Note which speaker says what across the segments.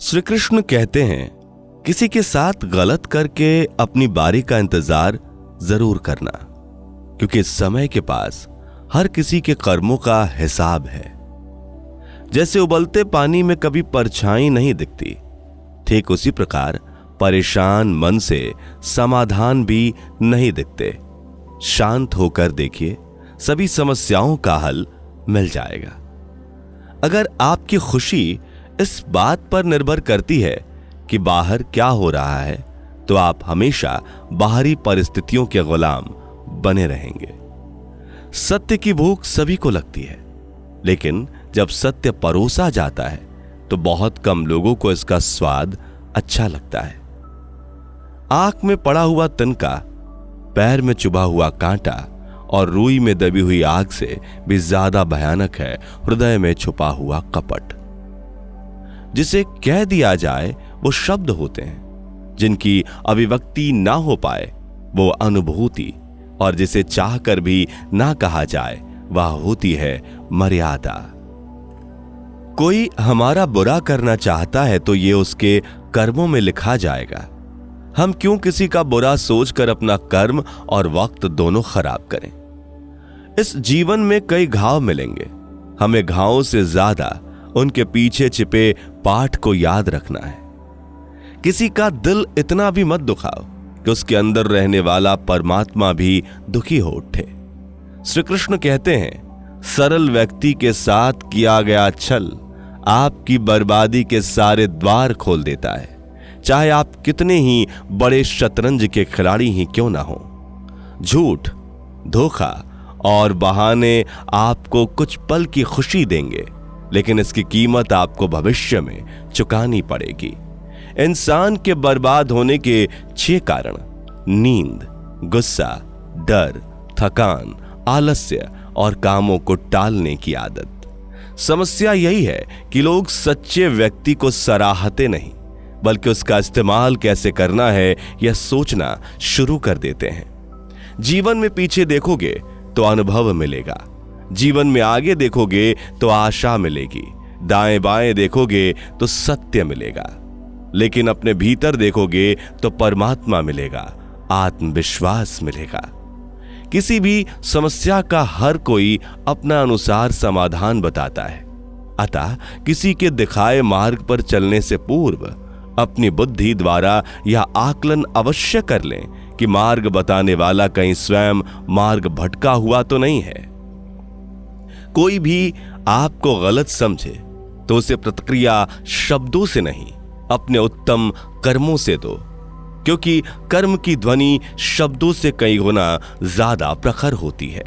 Speaker 1: श्री कृष्ण कहते हैं, किसी के साथ गलत करके अपनी बारी का इंतजार जरूर करना, क्योंकि इस समय के पास हर किसी के कर्मों का हिसाब है। जैसे उबलते पानी में कभी परछाई नहीं दिखती, ठीक उसी प्रकार परेशान मन से समाधान भी नहीं दिखते। शांत होकर देखिए, सभी समस्याओं का हल मिल जाएगा। अगर आपकी खुशी इस बात पर निर्भर करती है कि बाहर क्या हो रहा है, तो आप हमेशा बाहरी परिस्थितियों के गुलाम बने रहेंगे। सत्य की भूख सभी को लगती है, लेकिन जब सत्य परोसा जाता है तो बहुत कम लोगों को इसका स्वाद अच्छा लगता है। आंख में पड़ा हुआ तिनका, पैर में चुभा हुआ कांटा और रूई में दबी हुई आग से भी ज्यादा भयानक है हृदय में छुपा हुआ कपट। जिसे कह दिया जाए वो शब्द होते हैं, जिनकी अभिव्यक्ति ना हो पाए वो अनुभूति, और जिसे चाहकर भी ना कहा जाए वह होती है मर्यादा। कोई हमारा बुरा करना चाहता है तो ये उसके कर्मों में लिखा जाएगा। हम क्यों किसी का बुरा सोचकर अपना कर्म और वक्त दोनों खराब करें। इस जीवन में कई घाव मिलेंगे, हमें घावों से ज्यादा उनके पीछे छिपे पाठ को याद रखना है। किसी का दिल इतना भी मत दुखाओ कि उसके अंदर रहने वाला परमात्मा भी दुखी हो उठे। श्री कृष्ण कहते हैं, सरल व्यक्ति के साथ किया गया छल आपकी बर्बादी के सारे द्वार खोल देता है, चाहे आप कितने ही बड़े शतरंज के खिलाड़ी ही क्यों ना हो। झूठ, धोखा और बहाने आपको कुछ पल की खुशी देंगे, लेकिन इसकी कीमत आपको भविष्य में चुकानी पड़ेगी। इंसान के बर्बाद होने के 6 कारण: नींद, गुस्सा, डर, थकान, आलस्य और कामों को टालने की आदत। समस्या यही है कि लोग सच्चे व्यक्ति को सराहते नहीं, बल्कि उसका इस्तेमाल कैसे करना है यह सोचना शुरू कर देते हैं। जीवन में पीछे देखोगे तो अनुभव मिलेगा, जीवन में आगे देखोगे तो आशा मिलेगी, दाएं बाएं देखोगे तो सत्य मिलेगा, लेकिन अपने भीतर देखोगे तो परमात्मा मिलेगा, आत्मविश्वास मिलेगा। किसी भी समस्या का हर कोई अपना अनुसार समाधान बताता है, अतः किसी के दिखाए मार्ग पर चलने से पूर्व अपनी बुद्धि द्वारा यह आकलन अवश्य कर लें कि मार्ग बताने वाला कहीं स्वयं मार्ग भटका हुआ तो नहीं है। कोई भी आपको गलत समझे तो उसे प्रतिक्रिया शब्दों से नहीं, अपने उत्तम कर्मों से दो, क्योंकि कर्म की ध्वनि शब्दों से कई गुना ज्यादा प्रखर होती है।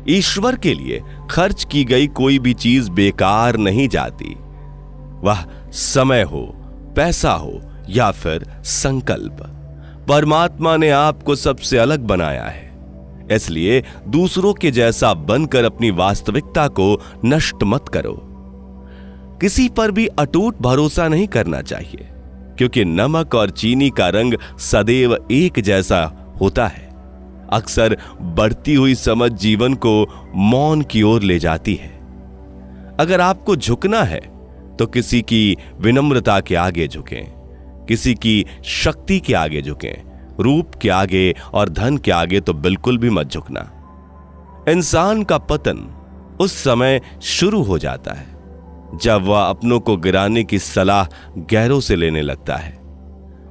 Speaker 1: ईश्वर के लिए खर्च की गई कोई भी चीज बेकार नहीं जाती, वह समय हो, पैसा हो या फिर संकल्प। परमात्मा ने आपको सबसे अलग बनाया है, इसलिए दूसरों के जैसा बनकर अपनी वास्तविकता को नष्ट मत करो। किसी पर भी अटूट भरोसा नहीं करना चाहिए, क्योंकि नमक और चीनी का रंग सदैव एक जैसा होता है। अक्सर बढ़ती हुई समझ जीवन को मौन की ओर ले जाती है। अगर आपको झुकना है तो किसी की विनम्रता के आगे झुकें, किसी की शक्ति के आगे झुकें, रूप के आगे और धन के आगे तो बिल्कुल भी मत झुकना। इंसान का पतन उस समय शुरू हो जाता है जब वह अपनों को गिराने की सलाह गैरों से लेने लगता है।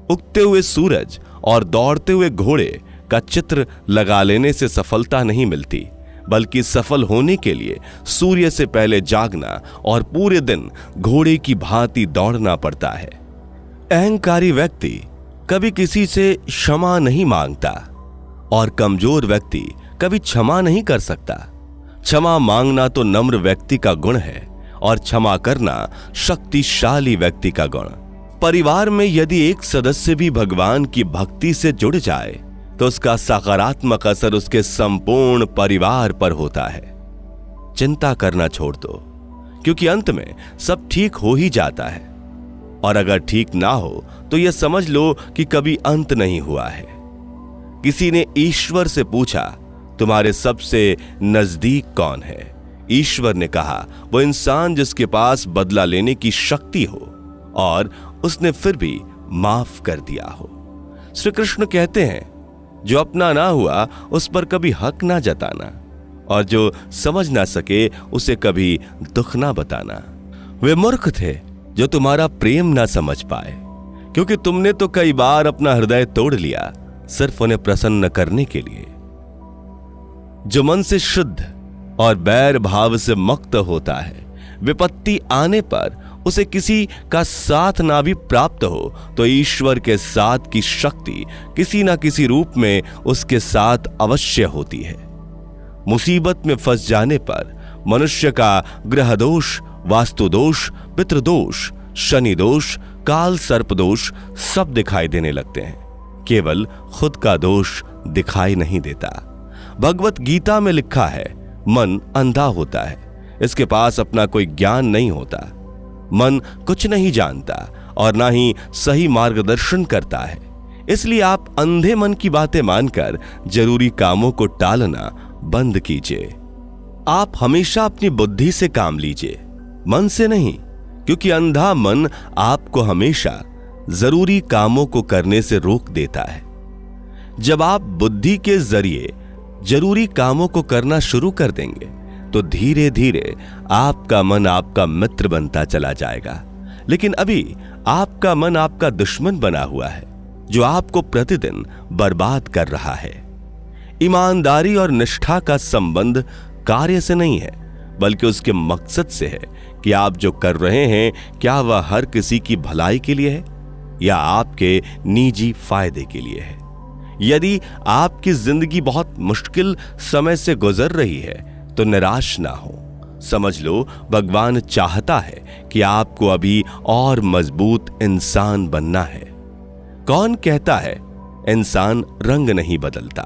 Speaker 1: उगते हुए सूरज और दौड़ते हुए घोड़े का चित्र लगा लेने से सफलता नहीं मिलती, बल्कि सफल होने के लिए सूर्य से पहले जागना और पूरे दिन घोड़े की भांति दौड़ना पड़ता है। अहंकारी व्यक्ति कभी किसी से क्षमा नहीं मांगता और कमजोर व्यक्ति कभी क्षमा नहीं कर सकता। क्षमा मांगना तो नम्र व्यक्ति का गुण है और क्षमा करना शक्तिशाली व्यक्ति का गुण। परिवार में यदि एक सदस्य भी भगवान की भक्ति से जुड़ जाए तो उसका सकारात्मक असर उसके संपूर्ण परिवार पर होता है। चिंता करना छोड़ दो, क्योंकि अंत में सब ठीक हो ही जाता है, और अगर ठीक ना हो तो यह समझ लो कि कभी अंत नहीं हुआ है। किसी ने ईश्वर से पूछा, तुम्हारे सबसे नजदीक कौन है? ईश्वर ने कहा, वो इंसान जिसके पास बदला लेने की शक्ति हो और उसने फिर भी माफ कर दिया हो। श्री कृष्ण कहते हैं, जो अपना ना हुआ उस पर कभी हक ना जताना, और जो समझ ना सके उसे कभी दुख ना बताना। वे मूर्ख थे जो तुम्हारा प्रेम ना समझ पाए, क्योंकि तुमने तो कई बार अपना हृदय तोड़ लिया सिर्फ उन्हें प्रसन्न करने के लिए। जो मन से शुद्ध और बैर भाव से मुक्त होता है, विपत्ति आने पर उसे किसी का साथ ना भी प्राप्त हो तो ईश्वर के साथ की शक्ति किसी ना किसी रूप में उसके साथ अवश्य होती है। मुसीबत में फंस जाने पर मनुष्य का ग्रह दोष, वास्तु दोष, पितृदोष, शनि दोष, काल सर्प दोष सब दिखाई देने लगते हैं। केवल खुद का दोष दिखाई नहीं देता। भगवत गीता में लिखा है, मन अंधा होता है, इसके पास अपना कोई ज्ञान नहीं होता। मन कुछ नहीं जानता और ना ही सही मार्गदर्शन करता है। इसलिए आप अंधे मन की बातें मानकर जरूरी कामों को टालना बंद कीजिए। आप हमेशा अपनी बुद्धि से काम लीजिए, मन से नहीं, क्योंकि अंधा मन आपको हमेशा जरूरी कामों को करने से रोक देता है। जब आप बुद्धि के जरिए जरूरी कामों को करना शुरू कर देंगे तो धीरे धीरे आपका मन आपका मित्र बनता चला जाएगा। लेकिन अभी आपका मन आपका दुश्मन बना हुआ है, जो आपको प्रतिदिन बर्बाद कर रहा है। ईमानदारी और निष्ठा का संबंध कार्य से नहीं है, बल्कि उसके मकसद से है कि आप जो कर रहे हैं क्या वह हर किसी की भलाई के लिए है या आपके निजी फायदे के लिए है। यदि आपकी जिंदगी बहुत मुश्किल समय से गुजर रही है तो निराश ना हो। समझ लो, भगवान चाहता है कि आपको अभी और मजबूत इंसान बनना है। कौन कहता है इंसान रंग नहीं बदलता?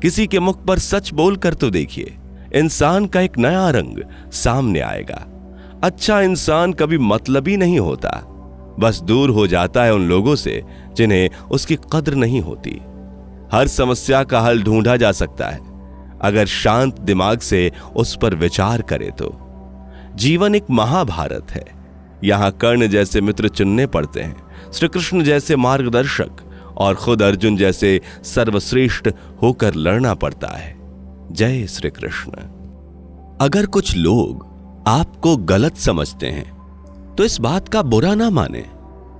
Speaker 1: किसी के मुख पर सच बोलकर तो देखिए, इंसान का एक नया रंग सामने आएगा। अच्छा इंसान कभी मतलबी नहीं होता, बस दूर हो जाता है उन लोगों से जिन्हें उसकी कद्र नहीं होती। हर समस्या का हल ढूंढा जा सकता है अगर शांत दिमाग से उस पर विचार करे तो। जीवन एक महाभारत है। यहां कर्ण जैसे मित्र चुनने पड़ते हैं, श्री कृष्ण जैसे मार्गदर्शक और खुद अर्जुन जैसे सर्वश्रेष्ठ होकर लड़ना पड़ता है। जय श्री कृष्ण। अगर कुछ लोग आपको गलत समझते हैं तो इस बात का बुरा ना माने,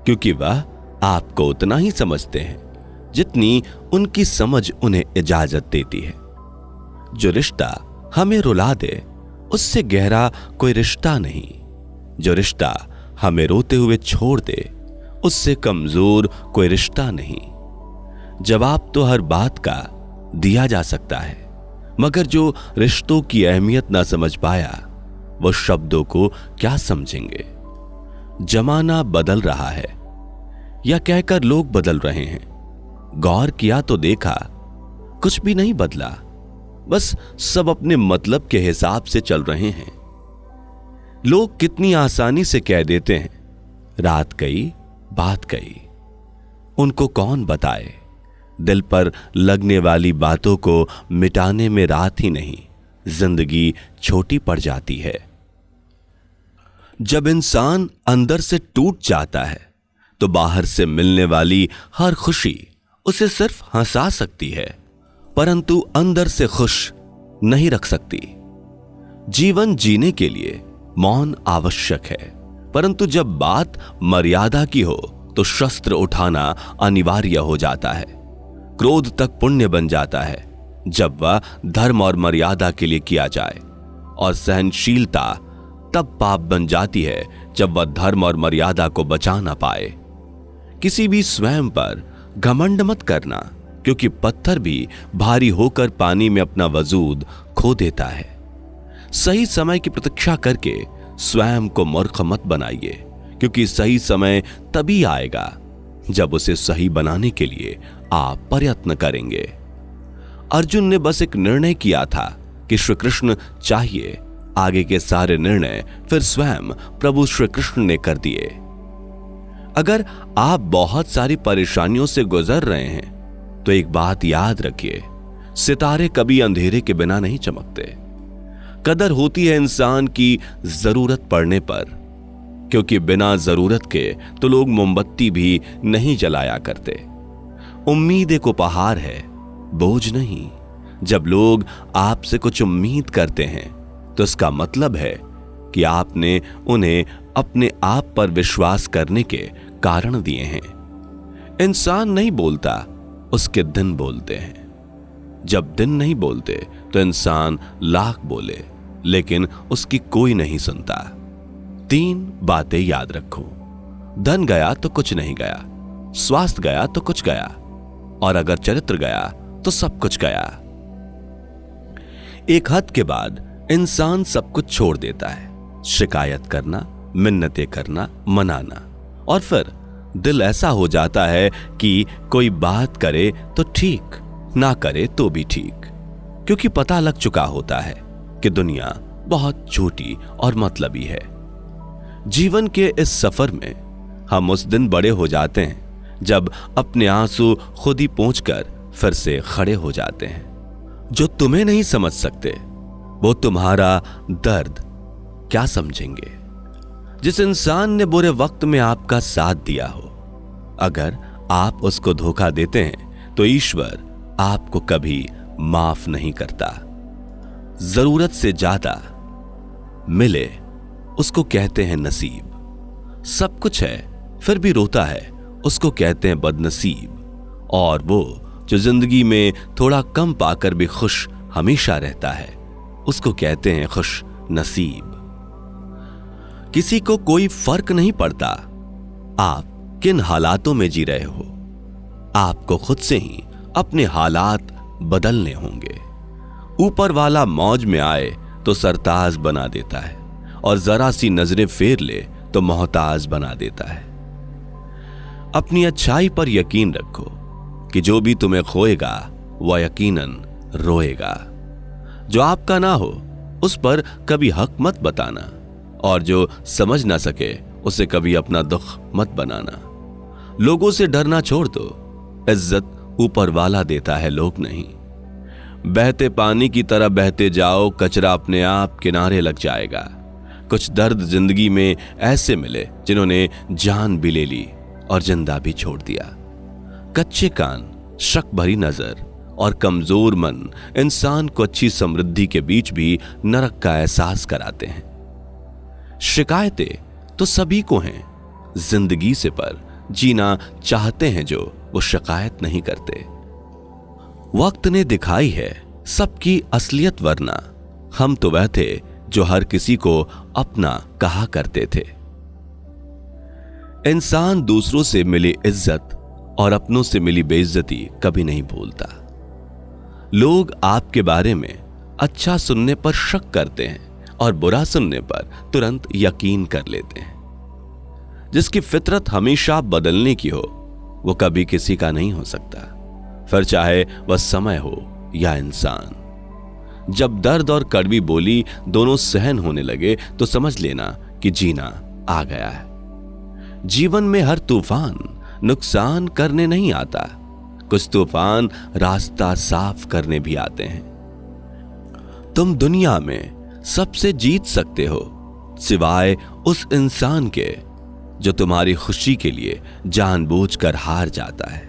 Speaker 1: क्योंकि वह आपको उतना ही समझते हैं जितनी उनकी समझ उन्हें इजाजत देती है। जो रिश्ता हमें रुला दे उससे गहरा कोई रिश्ता नहीं। जो रिश्ता हमें रोते हुए छोड़ दे उससे कमजोर कोई रिश्ता नहीं। जवाब तो हर बात का दिया जा सकता है, मगर जो रिश्तों की अहमियत ना समझ पाया वो शब्दों को क्या समझेंगे। जमाना बदल रहा है या कहकर लोग बदल रहे हैं। गौर किया तो देखा कुछ भी नहीं बदला, बस सब अपने मतलब के हिसाब से चल रहे हैं। लोग कितनी आसानी से कह देते हैं, रात गई बात गई। उनको कौन बताए, दिल पर लगने वाली बातों को मिटाने में रात ही नहीं, जिंदगी छोटी पड़ जाती है। जब इंसान अंदर से टूट जाता है तो बाहर से मिलने वाली हर खुशी उसे सिर्फ हंसा सकती है, परंतु अंदर से खुश नहीं रख सकती। जीवन जीने के लिए मौन आवश्यक है, परंतु जब बात मर्यादा की हो तो शस्त्र उठाना अनिवार्य हो जाता है। क्रोध तक पुण्य बन जाता है जब वह धर्म और मर्यादा के लिए किया जाए, और सहनशीलता तब पाप बन जाती है जब वह धर्म और मर्यादा को बचा ना पाए। किसी भी स्वयं पर घमंड मत करना, क्योंकि पत्थर भी भारी होकर पानी में अपना वजूद खो देता है। सही समय की प्रतीक्षा करके स्वयं को मूर्ख मत बनाइए, क्योंकि सही समय तभी आएगा जब उसे सही बनाने के लिए आप प्रयत्न करेंगे। अर्जुन ने बस एक निर्णय किया था कि श्री कृष्ण चाहिए, आगे के सारे निर्णय फिर स्वयं प्रभु श्री कृष्ण ने कर दिए। अगर आप बहुत सारी परेशानियों से गुजर रहे हैं तो एक बात याद रखिए, सितारे कभी अंधेरे के बिना नहीं चमकते। कदर होती है इंसान की जरूरत पड़ने पर, क्योंकि बिना जरूरत के तो लोग मोमबत्ती भी नहीं जलाया करते। उम्मीद एक उपहार है, बोझ नहीं। जब लोग आपसे कुछ उम्मीद करते हैं तो इसका मतलब है कि आपने उन्हें अपने आप पर विश्वास करने के कारण दिए हैं। इंसान नहीं बोलता, उसके दिन बोलते हैं। जब दिन नहीं बोलते तो इंसान लाख बोले, लेकिन उसकी कोई नहीं सुनता। 3 बातें याद रखो। धन गया तो कुछ नहीं गया, स्वास्थ्य गया तो कुछ गया, और अगर चरित्र गया तो सब कुछ गया। एक हद के बाद इंसान सब कुछ छोड़ देता है। शिकायत करना, मिन्नतें करना, मनाना, और फिर दिल ऐसा हो जाता है कि कोई बात करे तो ठीक, ना करे तो भी ठीक, क्योंकि पता लग चुका होता है कि दुनिया बहुत छोटी और मतलबी है। जीवन के इस सफर में हम उस दिन बड़े हो जाते हैं जब अपने आंसू खुद ही पोंछकर फिर से खड़े हो जाते हैं। जो तुम्हें नहीं समझ सकते वो तुम्हारा दर्द क्या समझेंगे। जिस इंसान ने बुरे वक्त में आपका साथ दिया हो, अगर आप उसको धोखा देते हैं तो ईश्वर आपको कभी माफ नहीं करता। जरूरत से ज्यादा मिले उसको कहते हैं नसीब। सब कुछ है फिर भी रोता है उसको कहते हैं बदनसीब। और वो जो जिंदगी में थोड़ा कम पाकर भी खुश हमेशा रहता है उसको कहते हैं खुश नसीब। किसी को कोई फर्क नहीं पड़ता आप किन हालातों में जी रहे हो। आपको खुद से ही अपने हालात बदलने होंगे। ऊपर वाला मौज में आए तो सरताज बना देता है, और जरा सी नजरें फेर ले तो मोहताज बना देता है। अपनी अच्छाई पर यकीन रखो कि जो भी तुम्हें खोएगा वह यकीनन रोएगा। जो आपका ना हो उस पर कभी हक मत बताना, और जो समझ ना सके उसे कभी अपना दुख मत बनाना। लोगों से डरना छोड़ दो, इज्जत ऊपर वाला देता है, लोग नहीं। बहते पानी की तरह बहते जाओ, कचरा अपने आप किनारे लग जाएगा। कुछ दर्द जिंदगी में ऐसे मिले जिन्होंने जान भी ले ली और जिंदा भी छोड़ दिया। कच्चे कान, शक भरी नजर और कमजोर मन इंसान को अच्छी समृद्धि के बीच भी नरक का एहसास कराते हैं। शिकायतें तो सभी को हैं जिंदगी से, पर जीना चाहते हैं जो वो शिकायत नहीं करते। वक्त ने दिखाई है सबकी असलियत, वरना हम तो वह थे जो हर किसी को अपना कहा करते थे। इंसान दूसरों से मिली इज्जत और अपनों से मिली बेइज्जती कभी नहीं भूलता। लोग आपके बारे में अच्छा सुनने पर शक करते हैं और बुरा सुनने पर तुरंत यकीन कर लेते हैं। जिसकी फितरत हमेशा बदलने की हो वो कभी किसी का नहीं हो सकता, फिर चाहे वह समय हो या इंसान। जब दर्द और कड़वी बोली दोनों सहन होने लगे तो समझ लेना कि जीना आ गया है। जीवन में हर तूफान नुकसान करने नहीं आता, कुछ तूफान रास्ता साफ करने भी आते हैं। तुम दुनिया में सबसे जीत सकते हो सिवाय उस इंसान के जो तुम्हारी खुशी के लिए जानबूझकर हार जाता है।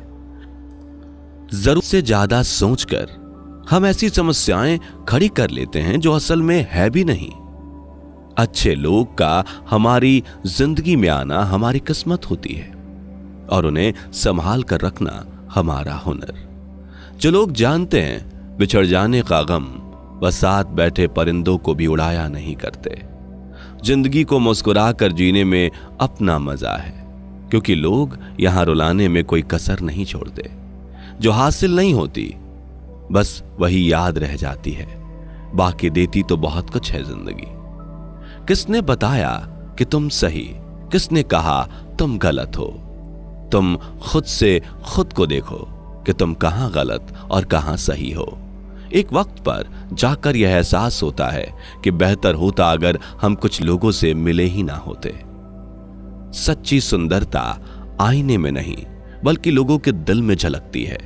Speaker 1: जरूरत से ज्यादा सोचकर हम ऐसी समस्याएं खड़ी कर लेते हैं जो असल में है भी नहीं। अच्छे लोग का हमारी जिंदगी में आना हमारी किस्मत होती है और उन्हें संभाल कर रखना हमारा हुनर। जो लोग जानते हैं बिछड़ जाने का गम वह साथ बैठे परिंदों को भी उड़ाया नहीं करते। जिंदगी को मुस्कुरा कर जीने में अपना मजा है, क्योंकि लोग यहां रुलाने में कोई कसर नहीं छोड़ते। जो हासिल नहीं होती बस वही याद रह जाती है, बाकी देती तो बहुत कुछ है जिंदगी। किसने बताया कि तुम सही, किसने कहा तुम गलत हो। तुम खुद से खुद को देखो कि तुम कहां गलत और कहां सही हो। एक वक्त पर जाकर यह एहसास होता है कि बेहतर होता अगर हम कुछ लोगों से मिले ही ना होते। सच्ची सुंदरता आईने में नहीं बल्कि लोगों के दिल में झलकती है।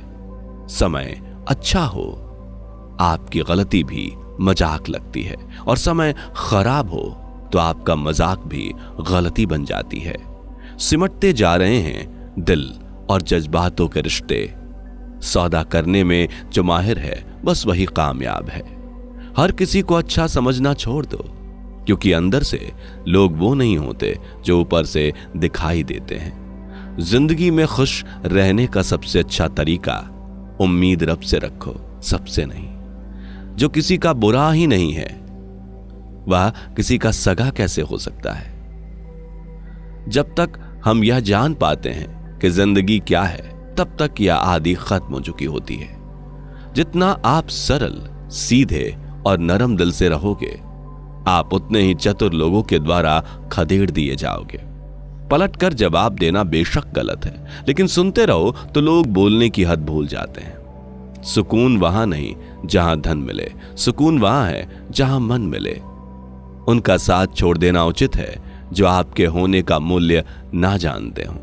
Speaker 1: समय अच्छा हो आपकी गलती भी मजाक लगती है, और समय खराब हो तो आपका मजाक भी गलती बन जाती है। सिमटते जा रहे हैं दिल और जज्बातों के रिश्ते। सौदा करने में जो माहिर है बस वही कामयाब है। हर किसी को अच्छा समझना छोड़ दो, क्योंकि अंदर से लोग वो नहीं होते जो ऊपर से दिखाई देते हैं। जिंदगी में खुश रहने का सबसे अच्छा तरीका उम्मीद रब से रखो, सबसे नहीं। जो किसी का बुरा ही नहीं है वह किसी का सगा कैसे हो सकता है। जब तक हम यह जान पाते हैं कि जिंदगी क्या है, तब तक यह आदि खत्म हो चुकी होती है। जितना आप सरल, सीधे और नरम दिल से रहोगे, आप उतने ही चतुर लोगों के द्वारा खदेड़ दिए जाओगे। पलटकर जवाब देना बेशक गलत है, लेकिन सुनते रहो तो लोग बोलने की हद भूल जाते हैं। सुकून वहां नहीं जहां धन मिले, सुकून वहां है जहां मन मिले। उनका साथ छोड़ देना उचित है जो आपके होने का मूल्य ना जानते हो।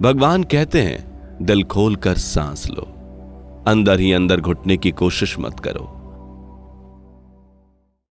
Speaker 1: भगवान कहते हैं, दिल खोल कर सांस लो, अंदर ही अंदर घुटने की कोशिश मत करो।